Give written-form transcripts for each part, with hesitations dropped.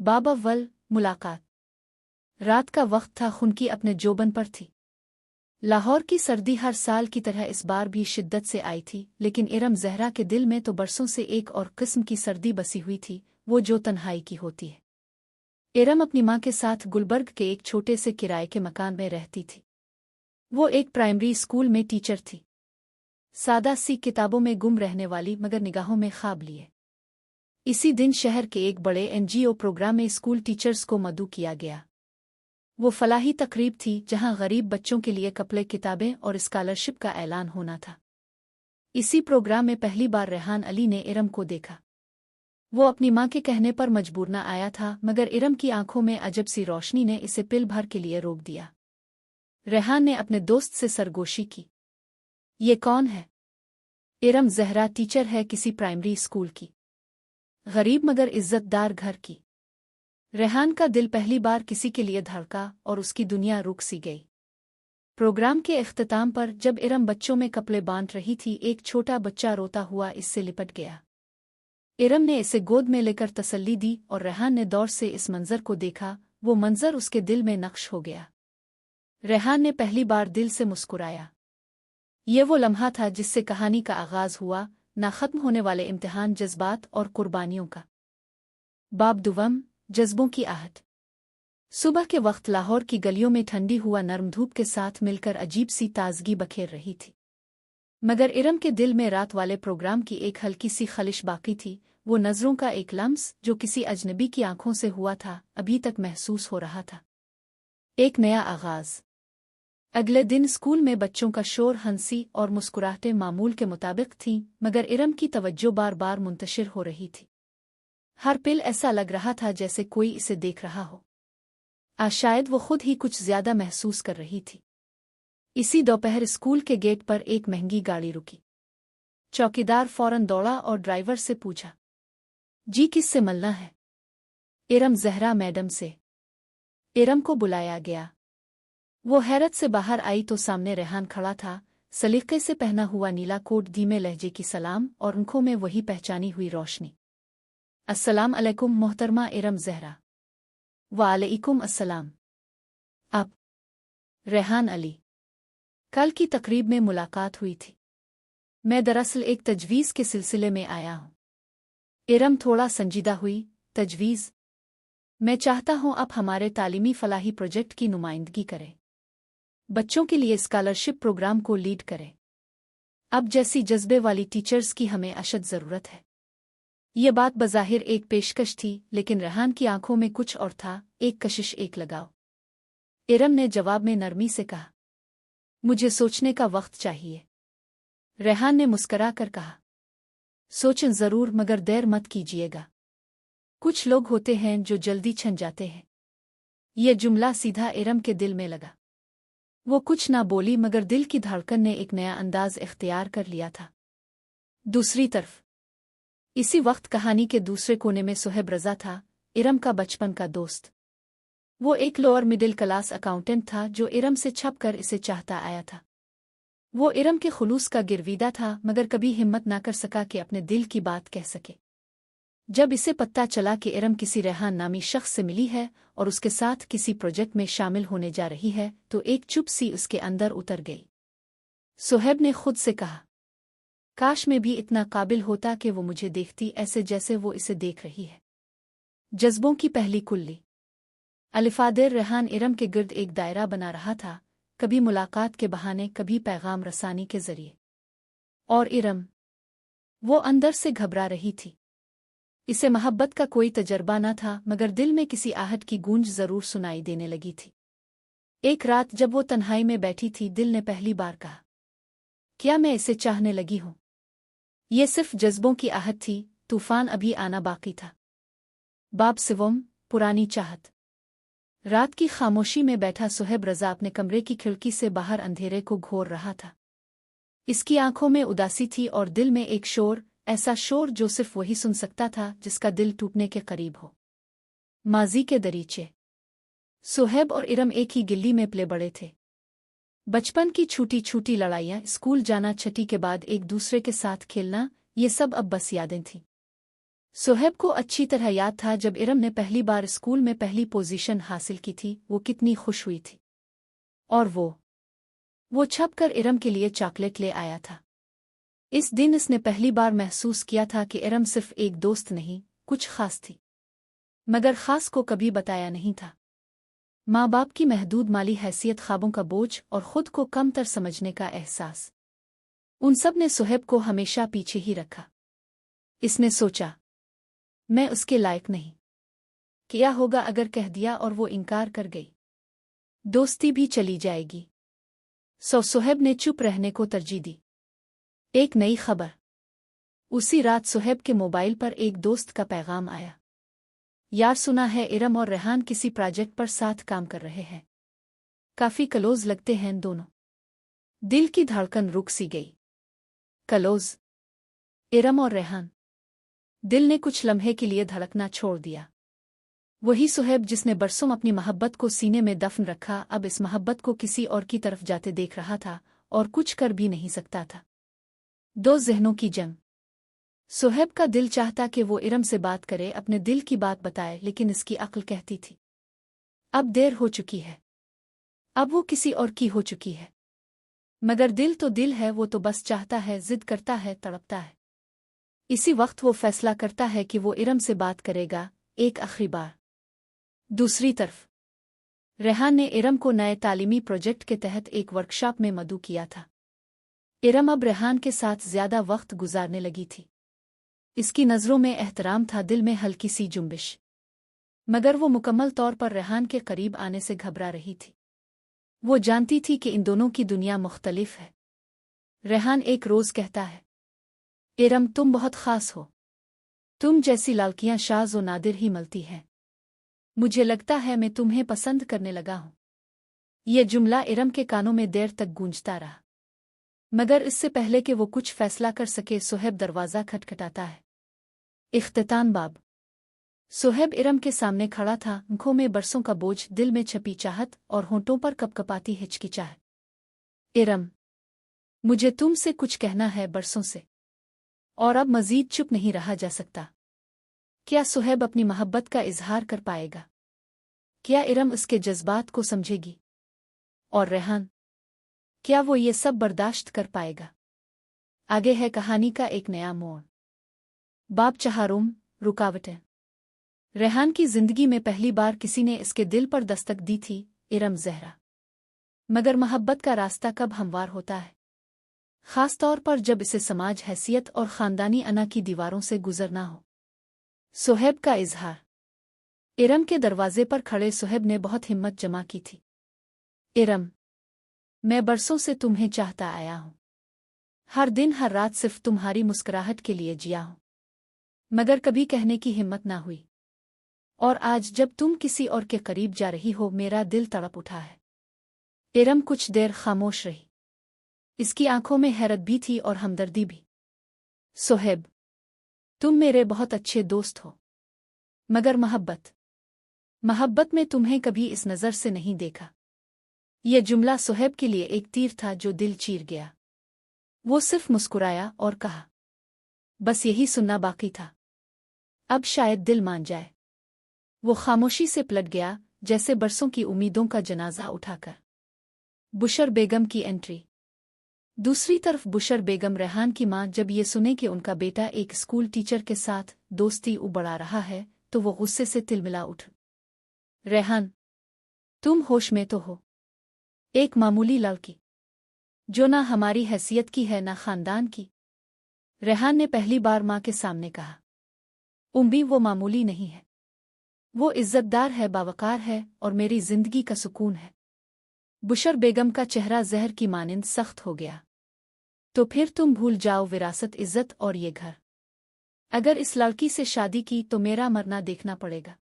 बाब अव्वल मुलाकात। रात का वक्त था, खुनकी अपने जोबन पर थी। लाहौर की सर्दी हर साल की तरह इस बार भी शिद्दत से आई थी, लेकिन इरम ज़हरा के दिल में तो बरसों से एक और किस्म की सर्दी बसी हुई थी, वो जो तन्हाई की होती है। इरम अपनी माँ के साथ गुलबर्ग के एक छोटे से किराए के मकान में रहती थी। वो एक प्राइमरी स्कूल में टीचर थी, सादा सी किताबों में गुम रहने वाली मगर निगाहों में ख्वाब लिए। इसी दिन शहर के एक बड़े NGO प्रोग्राम में स्कूल टीचर्स को मदऊ किया गया। वो फलाही तकरीब थी जहां गरीब बच्चों के लिए कपड़े, किताबें और स्कॉलरशिप का ऐलान होना था। इसी प्रोग्राम में पहली बार रेहान अली ने इरम को देखा। वो अपनी माँ के कहने पर मजबूरना आया था, मगर इरम की आंखों में अजब सी रोशनी ने इसे पिल भर के लिए रोक दिया। रेहान ने अपने दोस्त से सरगोशी की, ये कौन है? इरम ज़हरा टीचर है किसी प्राइमरी स्कूल की, गरीब मगर इज्जतदार घर की। रेहान का दिल पहली बार किसी के लिए धड़का और उसकी दुनिया रुक सी गई। प्रोग्राम के इख्तिताम पर जब इरम बच्चों में कपड़े बांट रही थी, एक छोटा बच्चा रोता हुआ इससे लिपट गया। इरम ने इसे गोद में लेकर तसल्ली दी और रेहान ने दौर से इस मंजर को देखा। वो मंजर उसके दिल में नक्श हो गया। रेहान ने पहली बार दिल से मुस्कुराया। ये वो लम्हा था जिससे कहानी का आगाज हुआ, ना खत्म होने वाले इम्तिहान, जज्बात और कुर्बानियों का। बाब दुवम, जज्बों की आहट। सुबह के वक्त लाहौर की गलियों में ठंडी हुआ नरम धूप के साथ मिलकर अजीब सी ताजगी बखेर रही थी। मगर इरम के दिल में रात वाले प्रोग्राम की एक हल्की सी खलिश बाकी थी। वो नज़रों का एक लम्स जो किसी अजनबी की आंखों से हुआ था, अभी तक महसूस हो रहा था। एक नया आगाज। अगले दिन स्कूल में बच्चों का शोर, हंसी और मुस्कुराहटें मामूल के मुताबिक थीं, मगर इरम की तवज्जो बार बार मुंतशिर हो रही थी। हर पिल ऐसा लग रहा था जैसे कोई इसे देख रहा हो। शायद वो खुद ही कुछ ज्यादा महसूस कर रही थी। इसी दोपहर स्कूल के गेट पर एक महंगी गाड़ी रुकी। चौकीदार फौरन दौड़ा और ड्राइवर से पूछा, जी किससे मिलना है? इरम ज़हरा मैडम से। इरम को बुलाया गया। वो हैरत से बाहर आई तो सामने रेहान खड़ा था, सलीके से पहना हुआ नीला कोट, धीमे लहजे की सलाम और आंखों में वही पहचानी हुई रोशनी। अस्सलाम अलैकुम मोहतरमा इरम ज़हरा। वालेकुम अस्सलाम। आप? रेहान अली। कल की तकरीब में मुलाकात हुई थी। मैं दरअसल एक तजवीज़ के सिलसिले में आया हूँ। इरम थोड़ा संजीदा हुई। तजवीज़? मैं चाहता हूँ आप हमारे तालीमी फलाही प्रोजेक्ट की नुमाइंदगी करें, बच्चों के लिए स्कॉलरशिप प्रोग्राम को लीड करें। अब जैसी जज्बे वाली टीचर्स की हमें अशद ज़रूरत है। ये बात बज़ाहिर एक पेशकश थी, लेकिन रेहान की आंखों में कुछ और था, एक कशिश, एक लगाव। इरम ने जवाब में नरमी से कहा, मुझे सोचने का वक्त चाहिए। रेहान ने मुस्करा कर कहा, सोचें ज़रूर, मगर देर मत कीजिएगा। कुछ लोग होते हैं जो जल्दी छन जाते हैं। यह जुमला सीधा इरम के दिल में लगा। वो कुछ ना बोली, मगर दिल की धड़कन ने एक नया अंदाज इख्तियार कर लिया था। दूसरी तरफ इसी वक्त कहानी के दूसरे कोने में सुहेब रज़ा था, इरम का बचपन का दोस्त। वो एक लोअर मिडिल क्लास अकाउंटेंट था जो इरम से छप कर इसे चाहता आया था। वो इरम के खुलूस का गिरवीदा था, मगर कभी हिम्मत ना कर सका कि अपने दिल की बात कह सके। जब इसे पता चला कि इरम किसी रेहान नामी शख्स से मिली है और उसके साथ किसी प्रोजेक्ट में शामिल होने जा रही है, तो एक चुप सी उसके अंदर उतर गई। सुहेब ने खुद से कहा, काश मैं भी इतना काबिल होता कि वो मुझे देखती ऐसे जैसे वो इसे देख रही है। जज्बों की पहली कुल्ली। अलिफादेर रेहान इरम के गिर्द एक दायरा बना रहा था, कभी मुलाकात के बहाने, कभी पैगाम रसानी के जरिए। और इरम, वो अंदर से घबरा रही थी। इसे मोहब्बत का कोई तजर्बा न था, मगर दिल में किसी आहट की गूंज जरूर सुनाई देने लगी थी। एक रात जब वो तन्हाई में बैठी थी, दिल ने पहली बार कहा, क्या मैं इसे चाहने लगी हूं? ये सिर्फ जज्बों की आहट थी, तूफान अभी आना बाकी था। बाब सिवम, पुरानी चाहत। रात की खामोशी में बैठा सुहेब रज़ा अपने कमरे की खिड़की से बाहर अंधेरे को घोर रहा था। इसकी आंखों में उदासी थी और दिल में एक शोर, ऐसा शोर जो सिर्फ वही सुन सकता था जिसका दिल टूटने के करीब हो। माजी के दरीचे। सुहेब और इरम एक ही गिल्ली में पले बड़े थे। बचपन की छोटी छोटी लड़ाइयाँ, स्कूल जाना, छठी के बाद एक दूसरे के साथ खेलना, ये सब अब बस यादें थीं। सोहेब को अच्छी तरह याद था जब इरम ने पहली बार स्कूल में पहली पोजीशन हासिल की थी, वो कितनी खुश हुई थी। और वो छप कर इरम के लिए चॉकलेट ले आया था। इस दिन इसने पहली बार महसूस किया था कि इरम सिर्फ एक दोस्त नहीं, कुछ खास थी, मगर खास को कभी बताया नहीं था। माँ बाप की महदूद माली हैसियत, ख्वाबों का बोझ और खुद को कमतर समझने का एहसास, उन सब ने सोहेब को हमेशा पीछे ही रखा। इसने सोचा, मैं उसके लायक नहीं। क्या होगा अगर कह दिया और वो इनकार कर गई? दोस्ती भी चली जाएगी। सोहेब ने चुप रहने को तरजीह दी। एक नई खबर। उसी रात सोहेब के मोबाइल पर एक दोस्त का पैगाम आया। यार, सुना है इरम और रेहान किसी प्रोजेक्ट पर साथ काम कर रहे हैं। काफी क्लोज लगते हैं दोनों। दिल की धड़कन रुक सी गई। क्लोज? इरम और रेहान? दिल ने कुछ लम्हे के लिए धड़कना छोड़ दिया। वही सोहेब जिसने बरसों अपनी मोहब्बत को सीने में दफन रखा, अब इस मोहब्बत को किसी और की तरफ जाते देख रहा था और कुछ कर भी नहीं सकता था। दो जहनों की जंग। सोहेब का दिल चाहता कि वो इरम से बात करे, अपने दिल की बात बताए, लेकिन इसकी अक्ल कहती थी अब देर हो चुकी है, अब वो किसी और की हो चुकी है। मगर दिल तो दिल है, वो तो बस चाहता है, जिद करता है, तड़पता है। इसी वक्त वो फैसला करता है कि वो इरम से बात करेगा, एक आखिरी बार। दूसरी तरफ रेहान ने इरम को नए तालीमी प्रोजेक्ट के तहत एक वर्कशॉप में मदऊ किया था। इरम अब रेहान के साथ ज्यादा वक्त गुजारने लगी थी। इसकी नज़रों में एहतराम था, दिल में हल्की सी जुम्बिश, मगर वो मुकम्मल तौर पर रेहान के करीब आने से घबरा रही थी। वो जानती थी कि इन दोनों की दुनिया मुख्तलिफ है। रेहान एक रोज कहता है, इरम तुम बहुत खास हो, तुम जैसी लड़कियां शाज़ व नादिर ही मिलती हैं। मुझे लगता है मैं तुम्हें पसंद करने लगा हूं। ये जुमला इरम के कानों में देर तक गूंजता रहा, मगर इससे पहले कि वो कुछ फैसला कर सके, सोहेब दरवाज़ा खटखटाता है। इख्तिताम बाब। सोहेब इरम के सामने खड़ा था, आंखों में बरसों का बोझ, दिल में छपी चाहत और होंठों पर कपकपाती हिचकिचाहट। इरम, मुझे तुमसे कुछ कहना है, बरसों से, और अब मजीद चुप नहीं रहा जा सकता। क्या सोहेब अपनी मोहब्बत का इजहार कर पाएगा? क्या इरम उसके जज्बात को समझेगी? और रेहान, क्या वो ये सब बर्दाश्त कर पाएगा? आगे है कहानी का एक नया मोड़। बाब चहारुम, रुकावटें। रेहान की जिंदगी में पहली बार किसी ने इसके दिल पर दस्तक दी थी, इरम ज़हरा। मगर मोहब्बत का रास्ता कब हमवार होता है, खास तौर पर जब इसे समाज, हैसियत और ख़ानदानी अना की दीवारों से गुजरना हो। सोहेब का इजहार। इरम के दरवाजे पर खड़े सोहेब ने बहुत हिम्मत जमा की थी। इरम, मैं बरसों से तुम्हें चाहता आया हूं। हर दिन हर रात सिर्फ तुम्हारी मुस्कुराहट के लिए जिया हूं, मगर कभी कहने की हिम्मत ना हुई। और आज जब तुम किसी और के करीब जा रही हो, मेरा दिल तड़प उठा है। इरम कुछ देर खामोश रही। इसकी आंखों में हैरत भी थी और हमदर्दी भी। सोहेब, तुम मेरे बहुत अच्छे दोस्त हो, मगर मोहब्बत में तुम्हें कभी इस नज़र से नहीं देखा। यह जुमला सोहेब के लिए एक तीर था जो दिल चीर गया। वो सिर्फ मुस्कुराया और कहा, बस यही सुनना बाकी था, अब शायद दिल मान जाए। वो खामोशी से पलट गया, जैसे बरसों की उम्मीदों का जनाजा उठाकर। बुशर बेगम की एंट्री। दूसरी तरफ बुशर बेगम, रेहान की मां, जब ये सुने कि उनका बेटा एक स्कूल टीचर के साथ दोस्ती उबड़ा रहा है, तो वो गुस्से से तिलमिला उठ। रेहान, तुम होश में तो हो? एक मामूली लड़की जो ना हमारी हैसियत की है, ना खानदान की। रेहान ने पहली बार मां के सामने कहा, उम्मी, वो मामूली नहीं है, वो इज्जतदार है, बावकार है और मेरी जिंदगी का सुकून है। बुशर बेगम का चेहरा जहर की मानिंद सख्त हो गया। तो फिर तुम भूल जाओ विरासत, इज्जत और ये घर। अगर इस लड़की से शादी की तो मेरा मरना देखना पड़ेगा।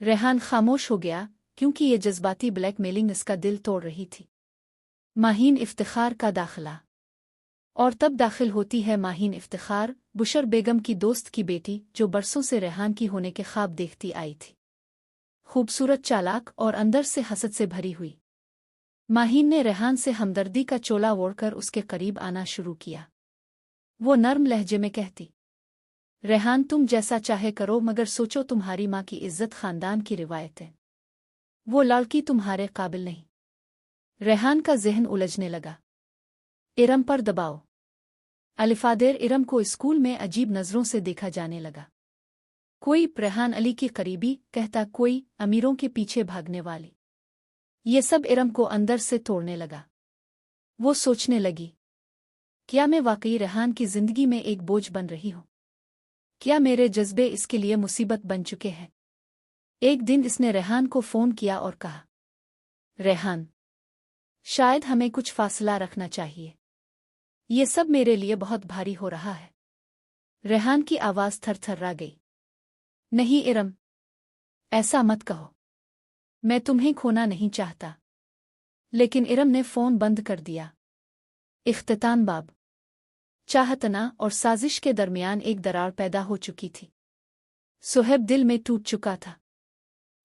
रेहान खामोश हो गया, क्योंकि ये जज्बाती ब्लैकमेलिंग इसका दिल तोड़ रही थी। माहीन इफ्तिखार का दाखिला। और तब दाखिल होती है माहीन इफ्तिखार, बुशर बेगम की दोस्त की बेटी, जो बरसों से रेहान की होने के ख्वाब देखती आई थी। खूबसूरत, चालाक और अंदर से हसद से भरी हुई। माहीन ने रेहान से हमदर्दी का चोला ओढ़कर उसके करीब आना शुरू किया। वो नर्म लहजे में कहती, रेहान, तुम जैसा चाहे करो, मगर सोचो तुम्हारी माँ की इज्जत, खानदान की रिवायतें। वो लड़की तुम्हारे काबिल नहीं। रेहान का ज़हन उलझने लगा। इरम पर दबाव। अलिफादेर इरम को स्कूल में अजीब नज़रों से देखा जाने लगा। कोई रेहान अली की करीबी कहता, कोई अमीरों के पीछे भागने वाली। ये सब इरम को अंदर से तोड़ने लगा। वो सोचने लगी, क्या मैं वाकई रेहान की जिंदगी में एक बोझ बन रही हूँ? क्या मेरे जज्बे इसके लिए मुसीबत बन चुके हैं? एक दिन इसने रेहान को फ़ोन किया और कहा, रेहान, शायद हमें कुछ फासला रखना चाहिए। ये सब मेरे लिए बहुत भारी हो रहा है। रेहान की आवाज़ थरथरा गई। नहीं इरम, ऐसा मत कहो। मैं तुम्हें खोना नहीं चाहता। लेकिन इरम ने फ़ोन बंद कर दिया। इख्तिताम बाब। चाहतना और साजिश के दरमियान एक दरार पैदा हो चुकी थी। सुहेब दिल में टूट चुका था।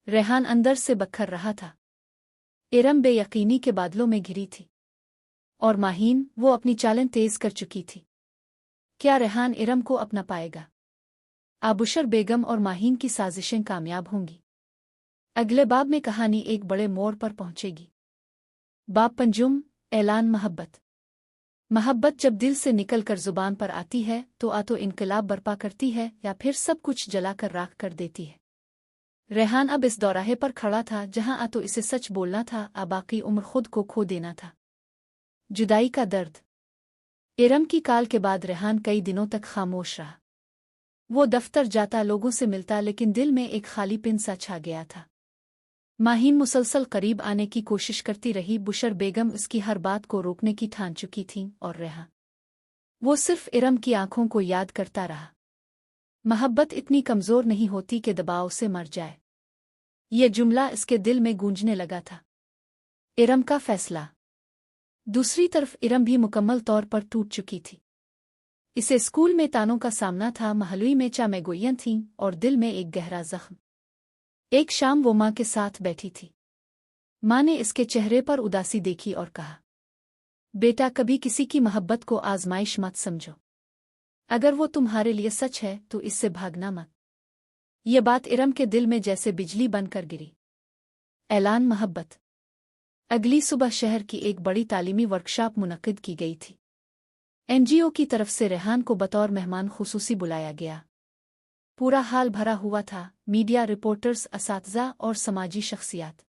रेहान अंदर से बखर रहा था। इरम बेयकीनी के बादलों में घिरी थी। और माहीन, वो अपनी चालें तेज कर चुकी थी। क्या रेहान इरम को अपना पाएगा? आबुशर बेगम और माहीन की साजिशें कामयाब होंगी। अगले बाब में कहानी एक बड़े मोड़ पर पहुंचेगी। बाब पंजुम, ऐलान मोहब्बत। मोहब्बत जब दिल से निकल कर जुबान पर आती है तो इनकलाब बर्पा करती है या फिर सब कुछ जलाकर राख कर देती है। रेहान अब इस दौराहे पर खड़ा था जहां तो इसे सच बोलना था, बाकी उम्र खुद को खो देना था। जुदाई का दर्द। इरम की काल के बाद रेहान कई दिनों तक खामोश रहा। वो दफ्तर जाता, लोगों से मिलता, लेकिन दिल में एक खालीपन सा छा गया था। माहीन मुसलसल करीब आने की कोशिश करती रही। बुशर बेगम उसकी हर बात को रोकने की ठान चुकी थीं और रेहान, वो सिर्फ इरम की आंखों को याद करता रहा। मोहब्बत इतनी कमज़ोर नहीं होती कि दबाव से मर जाए। ये जुमला इसके दिल में गूंजने लगा था। इरम का फैसला। दूसरी तरफ इरम भी मुकम्मल तौर पर टूट चुकी थी। इसे स्कूल में तानों का सामना था, महलुई में चामेगोइयां थीं और दिल में एक गहरा जख्म। एक शाम वो माँ के साथ बैठी थी। माँ ने इसके चेहरे पर उदासी देखी और कहा, बेटा, कभी किसी की मोहब्बत को आजमाइश मत समझो। अगर वो तुम्हारे लिए सच है तो इससे भागना मत। ये बात इरम के दिल में जैसे बिजली बनकर गिरी। ऐलान मोहब्बत। अगली सुबह शहर की एक बड़ी तालीमी वर्कशॉप मुनक्किद की गई थी। एनजीओ की तरफ से रेहान को बतौर मेहमान खुसूसी बुलाया गया। पूरा हाल भरा हुआ था, मीडिया रिपोर्टर्स, असातिज़ा और समाजी शख्सियात।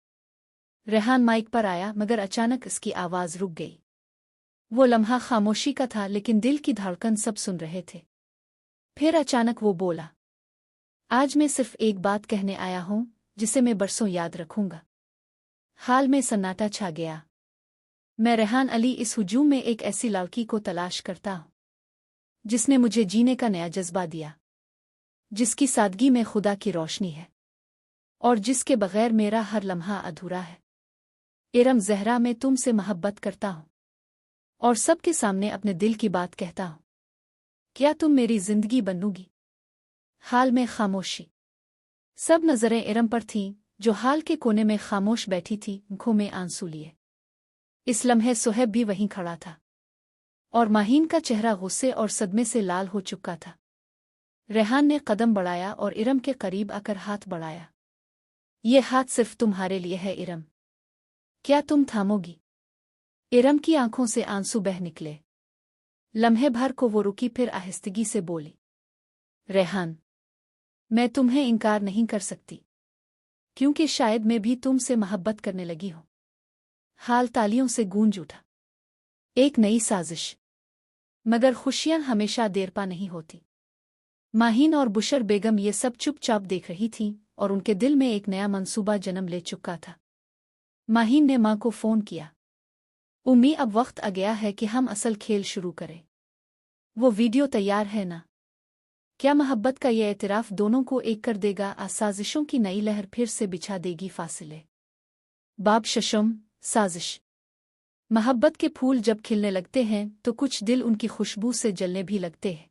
रेहान माइक पर आया, मगर अचानक इसकी आवाज़ रुक गई। वो लम्हा खामोशी का था, लेकिन दिल की धड़कन सब सुन रहे थे। फिर अचानक वो बोला, आज मैं सिर्फ एक बात कहने आया हूँ जिसे मैं बरसों याद रखूंगा। हाल में सन्नाटा छा गया। मैं रेहान अली इस हुजूम में एक ऐसी लड़की को तलाश करता हूँ जिसने मुझे जीने का नया जज्बा दिया, जिसकी सादगी में खुदा की रोशनी है और जिसके बगैर मेरा हर लम्हा अधूरा है। इरम ज़हरा, मैं तुमसे मोहब्बत करता हूँ और सबके सामने अपने दिल की बात कहता हूँ। क्या तुम मेरी जिंदगी बनोगी? हाल में खामोशी। सब नज़रें इरम पर थीं, जो हाल के कोने में खामोश बैठी थी, आंखों में आंसू लिए। इस लम्हे सुहेब भी वहीं खड़ा था और माहीन का चेहरा गुस्से और सदमे से लाल हो चुका था। रेहान ने कदम बढ़ाया और इरम के करीब आकर हाथ बढ़ाया। ये हाथ सिर्फ तुम्हारे लिए है इरम। क्या तुम थामोगी? इरम की आंखों से आंसू बह निकले। लम्हे भर को वो रुकी, फिर आहिस्तगी से बोली, रेहान, मैं तुम्हें इनकार नहीं कर सकती, क्योंकि शायद मैं भी तुमसे मोहब्बत करने लगी हूं। हाल तालियों से गूंज उठा। एक नई साजिश। मगर खुशियां हमेशा देरपा नहीं होती। माहीन और बुशर बेगम ये सब चुपचाप देख रही थीं और उनके दिल में एक नया मंसूबा जन्म ले चुका था। माहीन ने माँ को फ़ोन किया। उम्मी, अब वक्त आ गया है कि हम असल खेल शुरू करें। वो वीडियो तैयार है ना? क्या मोहब्बत का ये एतराफ़ दोनों को एक कर देगा? साजिशों की नई लहर फिर से बिछा देगी फासले। बाब शशम, साजिश। मोहब्बत के फूल जब खिलने लगते हैं तो कुछ दिल उनकी खुशबू से जलने भी लगते हैं।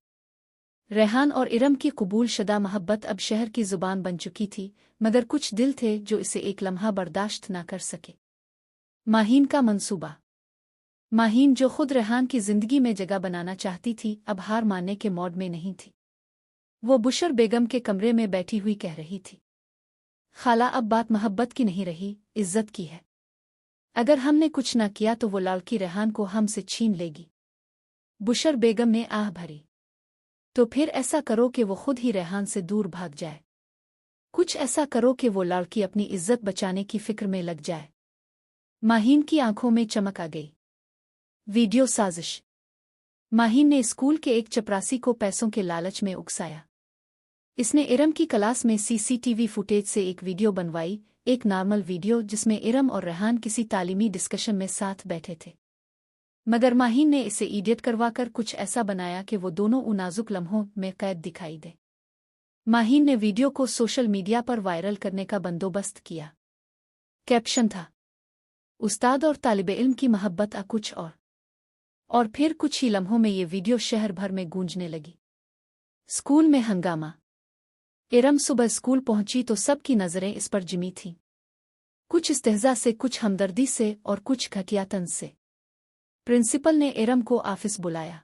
रेहान और इरम की कबूल शुदा मोहब्बत अब शहर की जुबान बन चुकी थी, मगर कुछ दिल थे जो इसे एक लम्हा बर्दाश्त न कर सके। माहीन का मंसूबा। माहीन, जो खुद रेहान की जिंदगी में जगह बनाना चाहती थी, अब हार मानने के मोड में नहीं थी। वो बुशर बेगम के कमरे में बैठी हुई कह रही थी, खाला अब बात मोहब्बत की नहीं रही, इज्जत की है। अगर हमने कुछ न किया तो वो लड़की रेहान को हमसे छीन लेगी। बुशर बेगम ने आह भरी। तो फिर ऐसा करो कि वो खुद ही रेहान से दूर भाग जाए। कुछ ऐसा करो कि वो लड़की अपनी इज्जत बचाने की फिक्र में लग जाए। माहीन की आंखों में चमक आ गई। वीडियो साजिश। माहीन ने स्कूल के एक चपरासी को पैसों के लालच में उकसाया। इसने इरम की क्लास में सीसीटीवी फुटेज से एक वीडियो बनवाई, एक नॉर्मल वीडियो जिसमें इरम और रेहान किसी तालीमी डिस्कशन में साथ बैठे थे। मगर माहीन ने इसे एडिट करवाकर कुछ ऐसा बनाया कि वो दोनों उन नाजुक लम्हों में कैद दिखाई दे। माहीन ने वीडियो को सोशल मीडिया पर वायरल करने का बंदोबस्त किया। कैप्शन था, उस्ताद और तालिबे इल्म की मोहब्बत कुछ और फिर कुछ ही लम्हों में ये वीडियो शहर भर में गूंजने लगी। स्कूल में हंगामा। इरम सुबह स्कूल पहुंची तो सबकी नजरें इस पर जिमी थीं। कुछ इस्तेहज़ा से, कुछ हमदर्दी से और कुछ घटियातन से। प्रिंसिपल ने इरम को ऑफिस बुलाया।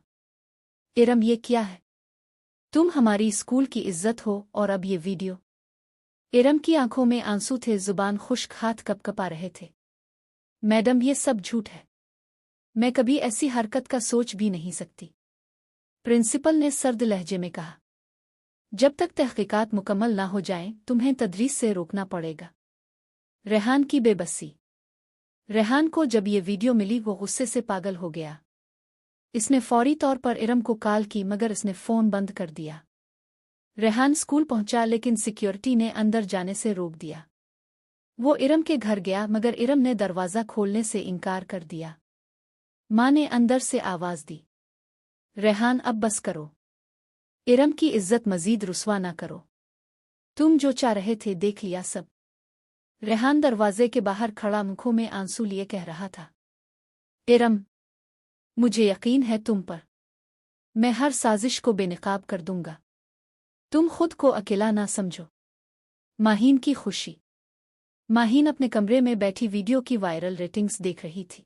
इरम, ये क्या है? तुम हमारी स्कूल की इज्जत हो और अब ये वीडियो। इरम की आंखों में आंसू थे, जुबान खुश्क, हाथ कपकपा रहे थे। मैडम, ये सब झूठ है। मैं कभी ऐसी हरकत का सोच भी नहीं सकती। प्रिंसिपल ने सर्द लहजे में कहा, जब तक तहकीकात मुकम्मल ना हो जाएं, तुम्हें तदरीस से रोकना पड़ेगा। रेहान की बेबसी। रेहान को जब ये वीडियो मिली वो गुस्से से पागल हो गया। इसने फौरी तौर पर इरम को कॉल की मगर इसने फ़ोन बंद कर दिया। रेहान स्कूल पहुंचा लेकिन सिक्योरिटी ने अंदर जाने से रोक दिया। वो इरम के घर गया मगर इरम ने दरवाज़ा खोलने से इनकार कर दिया। माँ ने अंदर से आवाज़ दी, रेहान अब बस करो। इरम की इज्जत मजीद रुस्वा ना करो। तुम जो चाह रहे थे देख लिया सब। रेहान दरवाजे के बाहर खड़ा आंखों में आंसू लिए कह रहा था, इरम, मुझे यकीन है तुम पर। मैं हर साजिश को बेनकाब कर दूंगा। तुम खुद को अकेला ना समझो। माहीन की खुशी। माहीन अपने कमरे में बैठी वीडियो की वायरल रेटिंग्स देख रही थी।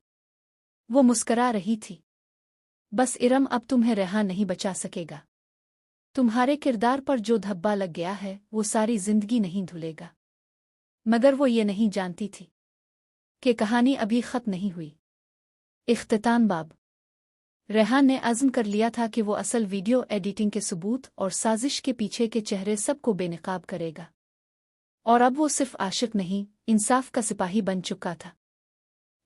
वो मुस्करा रही थी। बस इरम, अब तुम्हें रेहान नहीं बचा सकेगा। तुम्हारे किरदार पर जो धब्बा लग गया है वो सारी जिंदगी नहीं धुलेगा। मगर वो ये नहीं जानती थी कि कहानी अभी खत्म नहीं हुई। इख्तिताम बाब। रेहान ने अज़्म कर लिया था कि वो असल वीडियो एडिटिंग के सबूत और साजिश के पीछे के चेहरे सबको बेनकाब करेगा। और अब वो सिर्फ आशिक नहीं, इंसाफ का सिपाही बन चुका था।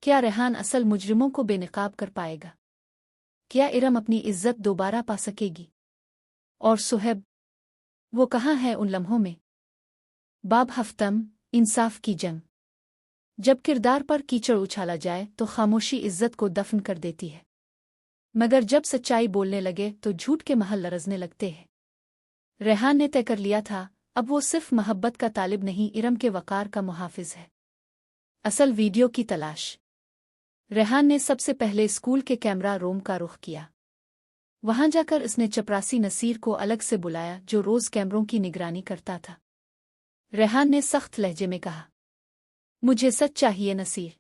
क्या रेहान असल मुजरिमों को बेनकाब कर पाएगा? क्या इरम अपनी इज्जत दोबारा पा सकेगी? और सुहेब, वो कहाँ है उन लम्हों में? बाब हफ्तम, इंसाफ की जंग। जब किरदार पर कीचड़ उछाला जाए तो खामोशी इज्जत को दफन कर देती है, मगर जब सच्चाई बोलने लगे तो झूठ के महल लरजने लगते हैं। रेहान ने तय कर लिया था, अब वो सिर्फ मोहब्बत का तालिब नहीं, इरम के वकार का मुहाफिज है। असल वीडियो की तलाश। रेहान ने सबसे पहले स्कूल के कैमरा रूम का रुख किया। वहां जाकर इसने चपरासी नसीर को अलग से बुलाया जो रोज कैमरों की निगरानी करता था। रेहान ने सख्त लहजे में कहा, मुझे सच चाहिए नसीर।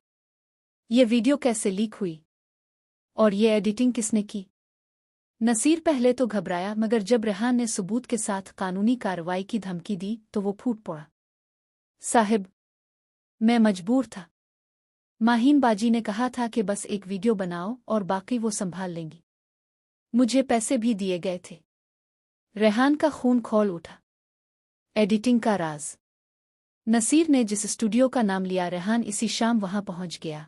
ये वीडियो कैसे लीक हुई? और ये एडिटिंग किसने की? नसीर पहले तो घबराया मगर जब रेहान ने सबूत के साथ कानूनी कार्रवाई की धमकी दी तो वो फूट पड़ा। साहिब, मैं मजबूर था। माहीन बाजी ने कहा था कि बस एक वीडियो बनाओ और बाकी वो संभाल लेंगी। मुझे पैसे भी दिए गए थे। रेहान का खून खौल उठा। एडिटिंग का राज। नसीर ने जिस स्टूडियो का नाम लिया, रेहान इसी शाम वहां पहुंच गया।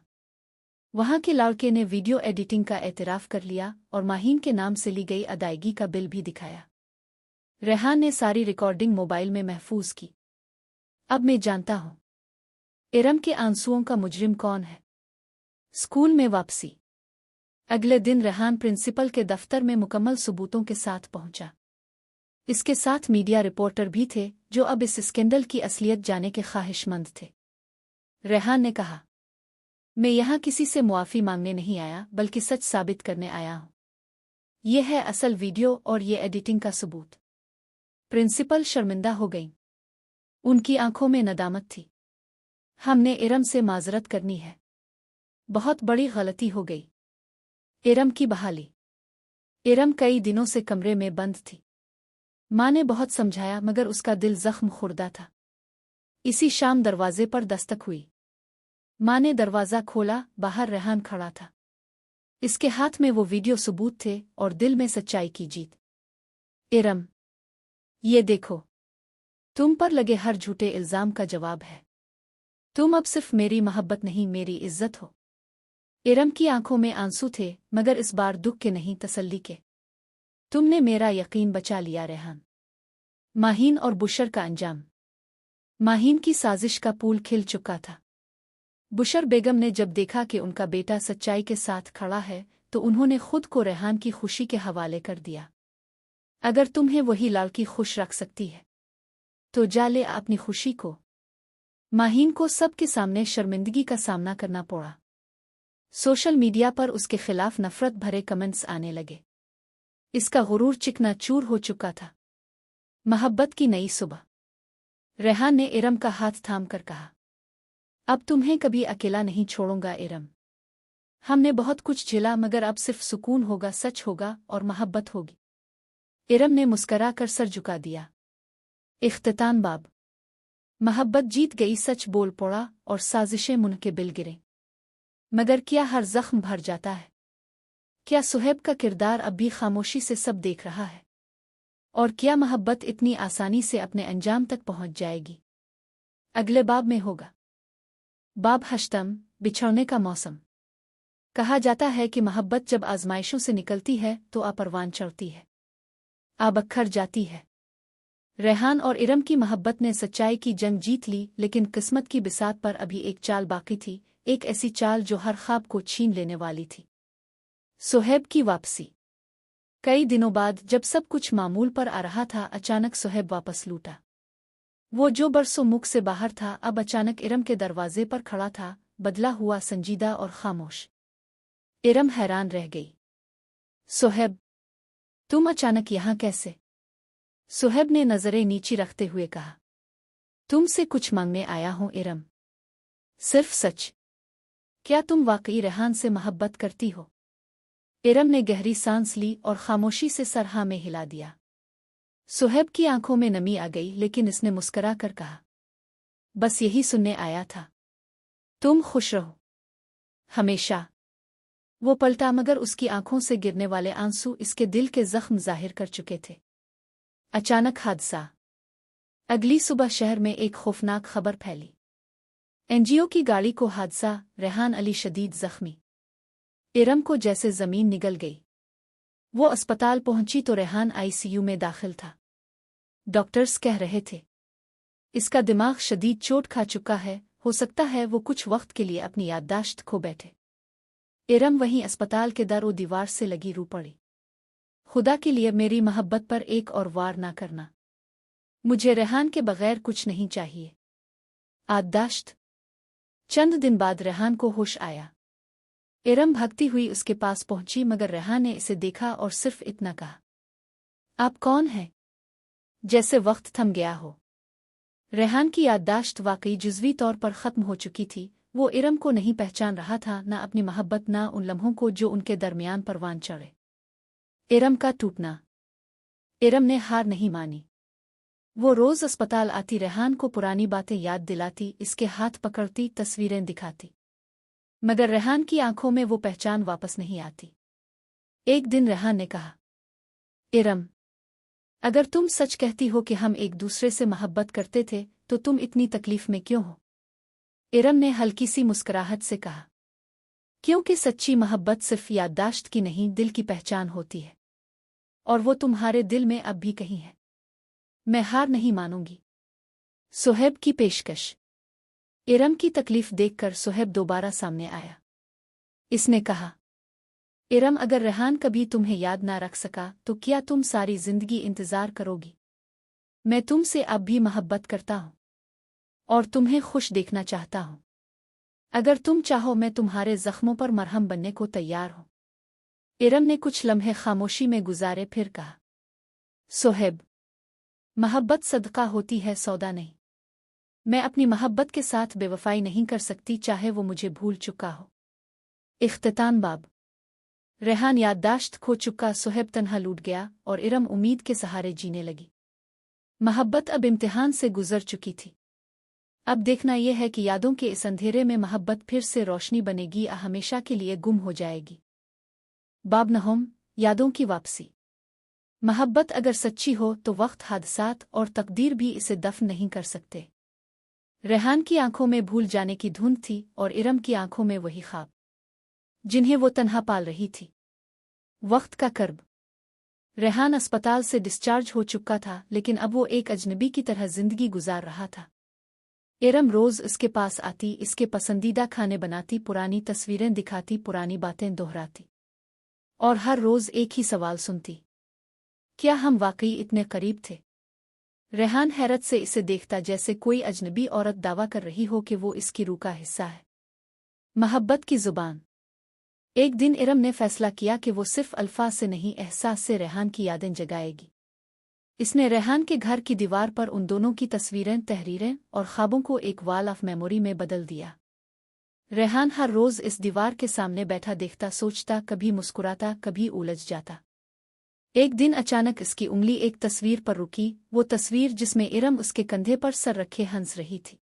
वहां के लड़के ने वीडियो एडिटिंग का एतराफ़ कर लिया और माहीन के नाम से ली गई अदायगी का बिल भी दिखाया। रेहान ने सारी रिकॉर्डिंग मोबाइल में महफूज की। अब मैं जानता हूं इरम के आंसुओं का मुजरिम कौन है। स्कूल में वापसी। अगले दिन रेहान प्रिंसिपल के दफ्तर में मुकम्मल सबूतों के साथ पहुंचा। इसके साथ मीडिया रिपोर्टर भी थे जो अब इस स्कैंडल की असलियत जानने के ख्वाहिशमंद थे। रेहान ने कहा, मैं यहाँ किसी से मुआफ़ी मांगने नहीं आया बल्कि सच साबित करने आया हूँ। यह है असल वीडियो और ये एडिटिंग का सबूत। प्रिंसिपल शर्मिंदा हो गई। उनकी आंखों में नदामत थी। हमने इरम से माजरत करनी है। बहुत बड़ी गलती हो गई। इरम की बहाली। इरम कई दिनों से कमरे में बंद थी। माँ ने बहुत समझाया मगर उसका दिल जख्म खुर्दा था। इसी शाम दरवाजे पर दस्तक हुई। माँ ने दरवाज़ा खोला, बाहर रेहान खड़ा था। इसके हाथ में वो वीडियो सबूत थे और दिल में सच्चाई की जीत। इरम, ये देखो, तुम पर लगे हर झूठे इल्ज़ाम का जवाब है। तुम अब सिर्फ मेरी मोहब्बत नहीं, मेरी इज्जत हो। इरम की आंखों में आंसू थे, मगर इस बार दुख के नहीं, तसल्ली के। तुमने मेरा यकीन बचा लिया रेहान। माहीन और बुशर का अंजाम। माहीन की साजिश का पुल खिल चुका था। बुशर बेगम ने जब देखा कि उनका बेटा सच्चाई के साथ खड़ा है तो उन्होंने खुद को रेहान की खुशी के हवाले कर दिया। अगर तुम्हें वही लड़की खुश रख सकती है तो जा ले अपनी खुशी को। माहीन को सबके सामने शर्मिंदगी का सामना करना पड़ा। सोशल मीडिया पर उसके खिलाफ नफरत भरे कमेंट्स आने लगे। इसका गुरूर चिकनाचूर हो चुका था। मोहब्बत की नई सुबह। रेहान ने इरम का हाथ थाम कर कहा, अब तुम्हें कभी अकेला नहीं छोड़ूंगा इरम। हमने बहुत कुछ झेला मगर अब सिर्फ सुकून होगा, सच होगा और मोहब्बत होगी। इरम ने मुस्करा कर सर झुका दिया। इख्तिताम बाब। मोहब्बत जीत गई, सच बोल पड़ा और साजिशें मुन के बिल गिरे। मगर क्या हर जख्म भर जाता है? क्या सुहेब का किरदार अब भी खामोशी से सब देख रहा है? और क्या मोहब्बत इतनी आसानी से अपने अंजाम तक पहुंच जाएगी? अगले बाब में होगा। बाब हश्तम, बिछड़ने का मौसम। कहा जाता है कि मोहब्बत जब आजमाइशों से निकलती है तो अपरवान चढ़ती है, आबखर जाती है। रेहान और इरम की मोहब्बत ने सच्चाई की जंग जीत ली, लेकिन किस्मत की बिसात पर अभी एक चाल बाकी थी, एक ऐसी चाल जो हर ख्वाब को छीन लेने वाली थी। सुहेब की वापसी। कई दिनों बाद जब सब कुछ मामूल पर आ रहा था, अचानक सुहेब वापस लूटा। वो जो बरसों मुख से बाहर था अब अचानक इरम के दरवाजे पर खड़ा था, बदला हुआ, संजीदा और खामोश। इरम हैरान रह गई। सुहेब, तुम अचानक यहाँ कैसे? सुहेब ने नजरें नीची रखते हुए कहा, तुमसे कुछ मांगने आया हूँ इरम। सिर्फ सच। क्या तुम वाकई रेहान से मोहब्बत करती हो? इरम ने गहरी सांस ली और खामोशी से सर हाँ में हिला दिया। सुहेब की आंखों में नमी आ गई, लेकिन इसने मुस्करा कर कहा, बस यही सुनने आया था। तुम खुश रहो हमेशा। वो पलटा मगर उसकी आंखों से गिरने वाले आंसू इसके दिल के जख्म जाहिर कर चुके थे। अचानक हादसा। अगली सुबह शहर में एक खौफनाक खबर फैली। एनजीओ की गाड़ी को हादसा, रेहान अली शदीद जख्मी। इरम को जैसे जमीन निगल गई। वो अस्पताल पहुंची तो रेहान आईसीयू में दाखिल था। डॉक्टर्स कह रहे थे इसका दिमाग शदीद चोट खा चुका है, हो सकता है वो कुछ वक्त के लिए अपनी याददाश्त खो बैठे। इरम वहीं अस्पताल के दर और दीवार से लगी रो पड़ी। खुदा के लिए मेरी मोहब्बत पर एक और वार ना करना। मुझे रेहान के बगैर कुछ नहीं चाहिए। याददाश्त। चंद दिन बाद रेहान को होश आया। इरम भागती हुई उसके पास पहुंची मगर रेहान ने इसे देखा और सिर्फ इतना कहा, आप कौन हैं? जैसे वक्त थम गया हो। रेहान की याददाश्त वाकई जुज़वी तौर पर ख़त्म हो चुकी थी। वो इरम को नहीं पहचान रहा था, ना अपनी मोहब्बत, ना उन लम्हों को जो उनके दरमियान परवान चढ़े। इरम का टूटना। इरम ने हार नहीं मानी। वो रोज़ अस्पताल आती, रेहान को पुरानी बातें याद दिलाती, इसके हाथ पकड़ती, तस्वीरें दिखाती, मगर रेहान की आंखों में वो पहचान वापस नहीं आती। एक दिन रेहान ने कहा, इरम, अगर तुम सच कहती हो कि हम एक दूसरे से मोहब्बत करते थे तो तुम इतनी तकलीफ में क्यों हो? इरम ने हल्की सी मुस्कुराहट से कहा, क्योंकि सच्ची मोहब्बत सिर्फ याददाश्त की नहीं, दिल की पहचान होती है, और वो तुम्हारे दिल में अब भी कहीं है। मैं हार नहीं मानूंगी। सुहेब की पेशकश। इरम की तकलीफ देखकर सुहेब दोबारा सामने आया। इसने कहा, इरम, अगर रेहान कभी तुम्हें याद ना रख सका तो क्या तुम सारी जिंदगी इंतजार करोगी? मैं तुमसे अब भी मोहब्बत करता हूँ और तुम्हें खुश देखना चाहता हूँ। अगर तुम चाहो मैं तुम्हारे जख्मों पर मरहम बनने को तैयार हूँ। इरम ने कुछ लम्हे खामोशी में गुजारे, फिर कहा, सुहेब, मोहब्बत सदका होती है, सौदा नहीं। मैं अपनी मोहब्बत के साथ बेवफाई नहीं कर सकती, चाहे वो मुझे भूल चुका हो। इख्तिताम बाब। रेहान याददाश्त खो चुका, सुहेब तन्हा लूट गया और इरम उम्मीद के सहारे जीने लगी। मोहब्बत अब इम्तिहान से गुजर चुकी थी। अब देखना यह है कि यादों के इस अंधेरे में मोहब्बत फिर से रोशनी बनेगी या हमेशा के लिए गुम हो जाएगी। बाब नहोम, यादों की वापसी। मोहब्बत अगर सच्ची हो तो वक्त, हादसात और तकदीर भी इसे दफन नहीं कर सकते। रेहान की आंखों में भूल जाने की धुंध थी और इरम की आंखों में वही ख्वाब जिन्हें वो तन्हा पाल रही थी। वक्त का कर्ब। रेहान अस्पताल से डिस्चार्ज हो चुका था, लेकिन अब वो एक अजनबी की तरह जिंदगी गुजार रहा था। इरम रोज इसके पास आती, इसके पसंदीदा खाने बनाती, पुरानी तस्वीरें दिखाती, पुरानी बातें दोहराती और हर रोज एक ही सवाल सुनती, क्या हम वाकई इतने करीब थे? रेहान हैरत से इसे देखता, जैसे कोई अजनबी औरत दावा कर रही हो कि वो इसकी रूह का हिस्सा है। मोहब्बत की जुबान। एक दिन इरम ने फैसला किया कि वो सिर्फ अल्फाज से नहीं, एहसास से रेहान की यादें जगाएगी। इसने रेहान के घर की दीवार पर उन दोनों की तस्वीरें, तहरीरें और ख्वाबों को एक वॉल ऑफ मेमोरी में बदल दिया। रेहान हर रोज इस दीवार के सामने बैठा देखता, सोचता, कभी मुस्कुराता, कभी उलझ जाता। एक दिन अचानक इसकी उंगली एक तस्वीर पर रुकी, वो तस्वीर जिसमें इरम उसके कंधे पर सर रखे हंस रही थी।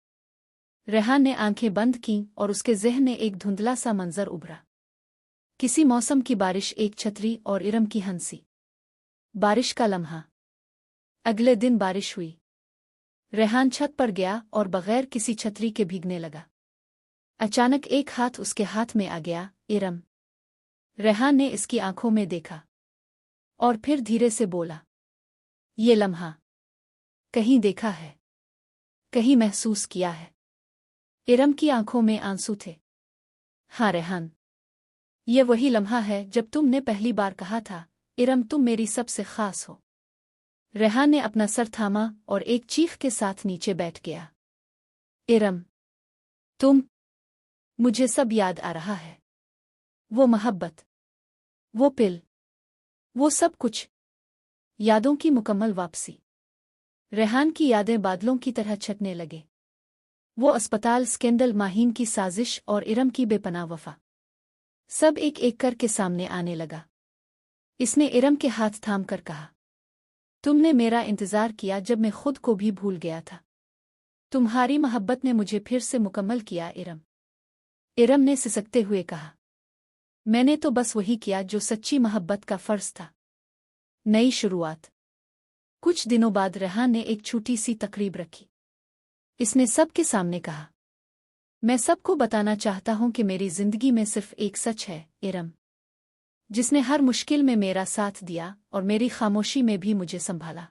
रेहान ने आंखें बंद कीं और उसके ज़हन में एक धुंधला सा मंजर उभरा। किसी मौसम की बारिश, एक छतरी और इरम की हंसी। बारिश का लम्हा। अगले दिन बारिश हुई। रेहान छत पर गया और बगैर किसी छतरी के भीगने लगा। अचानक एक हाथ उसके हाथ में आ गया। इरम। रेहान ने इसकी आंखों में देखा और फिर धीरे से बोला, ये लम्हा कहीं देखा है, कहीं महसूस किया है। इरम की आंखों में आंसू थे। हाँ रेहान, ये वही लम्हा है जब तुमने पहली बार कहा था, इरम तुम मेरी सबसे खास हो। रेहान ने अपना सर थामा और एक चीख के साथ नीचे बैठ गया। इरम, तुम। मुझे सब याद आ रहा है। वो मोहब्बत, वो पिल, वो सब कुछ। यादों की मुकम्मल वापसी। रेहान की यादें बादलों की तरह छटने लगे। वो अस्पताल, स्कैंडल, माहीन की साजिश और इरम की बेपनाह वफा, सब एक एक करके सामने आने लगा। इसने इरम के हाथ थाम कर कहा, तुमने मेरा इंतजार किया जब मैं खुद को भी भूल गया था। तुम्हारी मोहब्बत ने मुझे फिर से मुकम्मल किया इरम। इरम ने सिसकते हुए कहा, मैंने तो बस वही किया जो सच्ची मोहब्बत का फर्ज था। नई शुरुआत। कुछ दिनों बाद रेहान ने एक छोटी सी तकरीब रखी। इसने सबके सामने कहा, मैं सबको बताना चाहता हूं कि मेरी जिंदगी में सिर्फ एक सच है, इरम, जिसने हर मुश्किल में मेरा साथ दिया और मेरी खामोशी में भी मुझे संभाला।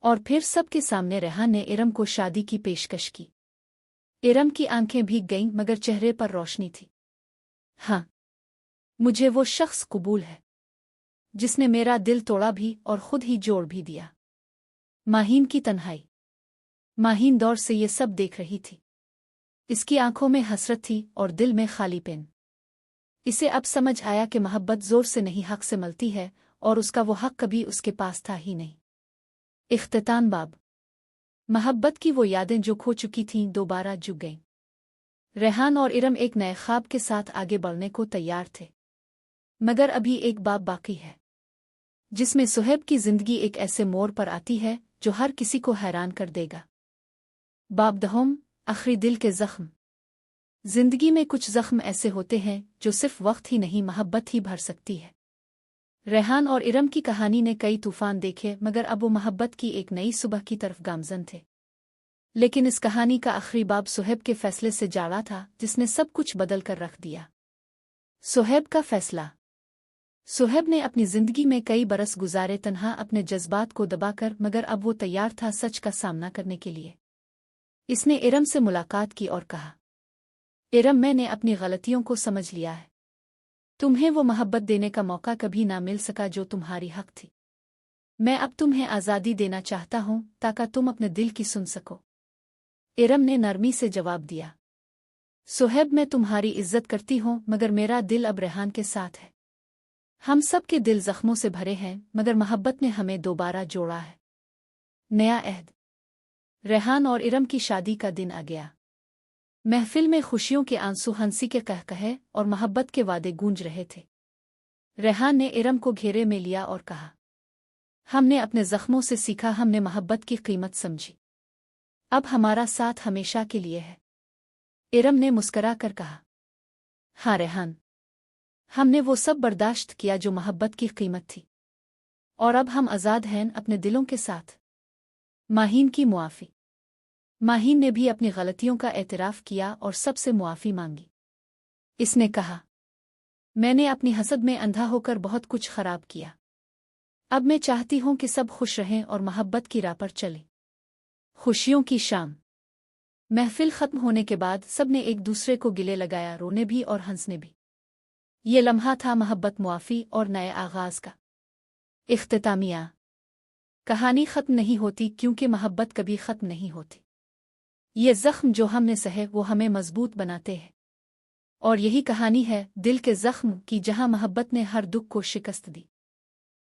और फिर सबके सामने रेहान ने इरम को शादी की पेशकश की। इरम की आंखें भीग गईं, मगर चेहरे पर रोशनी थी। हाँ, मुझे वो शख्स कबूल है जिसने मेरा दिल तोड़ा भी और खुद ही जोड़ भी दिया। माहीन की तन्हाई। माहीन दौर से ये सब देख रही थी। इसकी आंखों में हसरत थी और दिल में खालीपन। इसे अब समझ आया कि मोहब्बत जोर से नहीं, हक से मिलती है, और उसका वो हक कभी उसके पास था ही नहीं। इख्तिताम बाब। मोहब्बत की वो यादें जो खो चुकी थीं दोबारा जुग गईं। रेहान और इरम एक नए ख्वाब के साथ आगे बढ़ने को तैयार थे, मगर अभी एक बाब बाकी है, जिसमें सुहेब की जिंदगी एक ऐसे मोड़ पर आती है जो हर किसी को हैरान कर देगा। बाब दहोम, आखिरी दिल के जख्म। जिंदगी में कुछ जख्म ऐसे होते हैं जो सिर्फ वक्त ही नहीं, मोहब्बत ही भर सकती है। रेहान और इरम की कहानी ने कई तूफान देखे, मगर अब वो मोहब्बत की एक नई सुबह की तरफ गामजन थे। लेकिन इस कहानी का आखिरी बाब सुहेब के फैसले से जाड़ा था, जिसने सब कुछ बदल कर रख दिया। सुहेब का फैसला। सुहेब ने अपनी जिंदगी में कई बरस गुजारे तन्हा, अपने जज्बात को दबाकर, मगर अब वो तैयार था सच का सामना करने के लिए। इसने इरम से मुलाकात की और कहा, इरम, मैंने अपनी गलतियों को समझ लिया है। तुम्हें वो मोहब्बत देने का मौका कभी ना मिल सका जो तुम्हारी हक थी। मैं अब तुम्हें आज़ादी देना चाहता हूं ताकि तुम अपने दिल की सुन सको। इरम ने नरमी से जवाब दिया, सुहेब, मैं तुम्हारी इज्जत करती हूं, मगर मेरा दिल अब रेहान के साथ है। हम सब के दिल जख्मों से भरे हैं, मगर मोहब्बत ने हमें दोबारा जोड़ा है। नया अहद। रेहान और इरम की शादी का दिन आ गया। महफिल में खुशियों के आंसू, हंसी के कहकहे और मोहब्बत के वादे गूंज रहे थे। रेहान ने इरम को घेरे में लिया और कहा, ہم نے اپنے زخموں سے سیکھا، ہم نے محبت کی قیمت سمجھی، اب ہمارا ساتھ ہمیشہ کے لیے ہے۔ ارم نے مسکرا کر کہا، ہاں ریحان، ہم نے وہ سب برداشت کیا جو محبت کی قیمت تھی، اور اب ہم آزاد ہیں اپنے دلوں کے ساتھ۔ ماہین کی معافی۔ ماہین نے بھی اپنی غلطیوں کا اعتراف کیا اور سب سے معافی مانگی۔ اس نے کہا، میں نے اپنی حسد میں اندھا ہو کر بہت کچھ خراب کیا، اب میں چاہتی ہوں کہ سب خوش رہیں اور محبت کی راہ پر چلیں۔ خوشیوں کی شام۔ محفل ختم ہونے کے بعد سب نے ایک دوسرے کو گلے لگایا، رونے بھی اور ہنسنے بھی۔ یہ لمحہ تھا محبت، معافی اور نئے آغاز کا۔ اختتامیہ۔ کہانی ختم نہیں ہوتی کیونکہ محبت کبھی ختم نہیں ہوتی۔ یہ زخم جو ہم نے سہے وہ ہمیں مضبوط بناتے ہیں، اور یہی کہانی ہے دل کے زخم کی، جہاں محبت نے ہر دکھ کو شکست دی۔